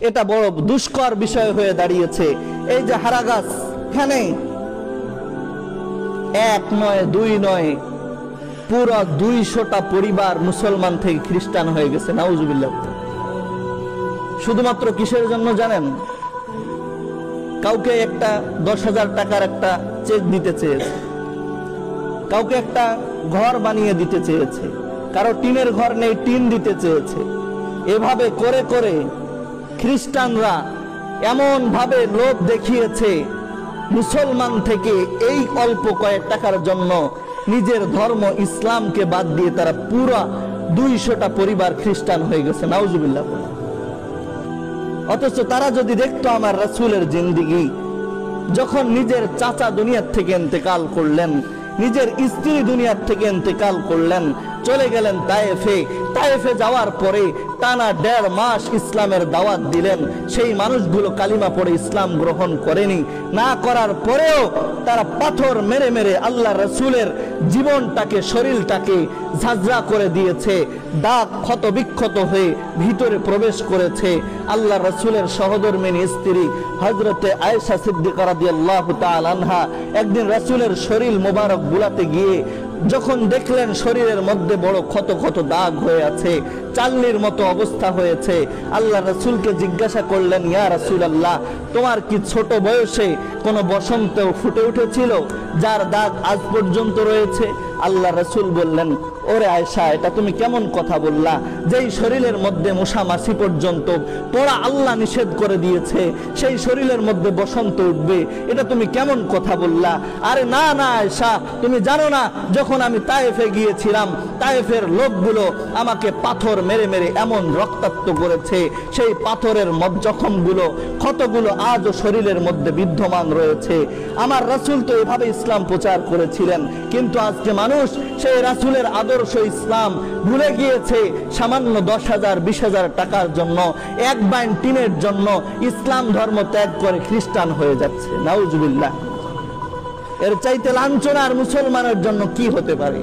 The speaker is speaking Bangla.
এটা বড় দুষ্কর বিষয় হয়ে দাঁড়িয়েছে। এই যে হারাগাছ, এখানে এক নয় দুই নয়, পুরো 200টা পরিবার মুসলমান থেকে খ্রিস্টান হয়ে গেছে, নাউজুবিল্লাহ। শুধুমাত্র কিসের জন্য জানেন? কাউকে একটা 10,000 টাকার একটা চেক দিতে চেয়েছে, কাউকে একটা ঘর বানিয়ে দিতে চেয়েছে, কারো টিনের ঘর নেই, টিন দিতে চেয়েছে। এভাবে করে করে খ্রিস্টানরা এমন ভাবে লোভ দেখিয়েছে, মুসলমান থেকে এই অল্প কয়েক টাকার জন্য নিজের ধর্ম ইসলামকে বাদ দিয়ে তারা পুরো 200টা পরিবার খ্রিস্টান হয়ে গেছে, নাউজুবিল্লাহ। অথচ তারা যদি দেখতো আমার রাসূলের জিন্দেগি, যখন নিজের চাচা দুনিয়ার থেকে ইন্তেকাল করলেন, নিজের স্ত্রী দুনিয়ার থেকে ইন্তেকাল করলেন, চলে গেলেন তায়েফে। তায়েফে যাওয়ার পরে টানা 1.5 মাস ইসলামের দাওয়াত দিলেন। সেই মানুষগুলো কালিমা পড়ে ইসলাম গ্রহণ করেনি। না করার পরেও তারা পাথর মেরে মেরে আল্লাহ রাসূলের জীবনটাকে, শরীরটাকে ঝাঁঝরা করে দিয়েছে। দাগ ক্ষত বিক্ষত হয়ে ভিতরে প্রবেশ করেছে। আল্লাহ রাসূলের সহধর্মিনী স্ত্রী হযরতে আয়েশা সিদ্দিকা রাদিয়াল্লাহু তাআলা আনহা একদিন রাসূলের শরীর মোবারক বুলাতে গিয়ে যখন দেখলেন শরীরের মধ্যে বড় ক্ষত ক্ষত দাগ হয়ে আছে, চাল্লির মতো অবস্থা হয়েছে, আল্লাহ রাসূলকে জিজ্ঞাসা করলেন, ইয়া রাসূলুল্লাহ, তোমার কি ছোট বয়সে কোনো বসন্ত ফুটে উঠেছিল যার দাগ আজ পর্যন্ত রয়েছে? আল্লাহ রাসূল বললেন, ওরে আয়েশা, এটা তুমি কেমন কথা বললা? যেই শরীরের মধ্যে মশা মাছি পর্যন্ত পড়া আল্লাহ নিষেধ করে দিয়েছে, সেই শরীরের মধ্যে বসন্ত উঠবে, এটা তুমি কেমন কথা বললা? আরে না না আয়েশা, তুমি জানো না, যখন আমি তায়েফে গিয়েছিলাম, তায়েফের লোকগুলো আমাকে পাথর মেরে মেরে এমন রক্তাক্ত করেছে, সেই পাথরের জখমগুলো, ক্ষতগুলো আজও শরীরের মধ্যে বিদ্যমান রয়েছে। আমার রাসূল তো এভাবে ইসলাম প্রচার করেছিলেন, কিন্তু আজকে মানুষ সেই রাসূলের আদর্শ ইসলাম ভুলে গিয়েছে। সামান্য 10,000 20,000 টাকার জন্য, এক বাইন টিনের জন্য ইসলাম ধর্ম ত্যাগ করে খ্রিস্টান হয়ে যাচ্ছে, নাউজুবিল্লাহ। এর চাইতে লাঞ্ছনা আর মুসলমানের জন্য কি হতে পারে?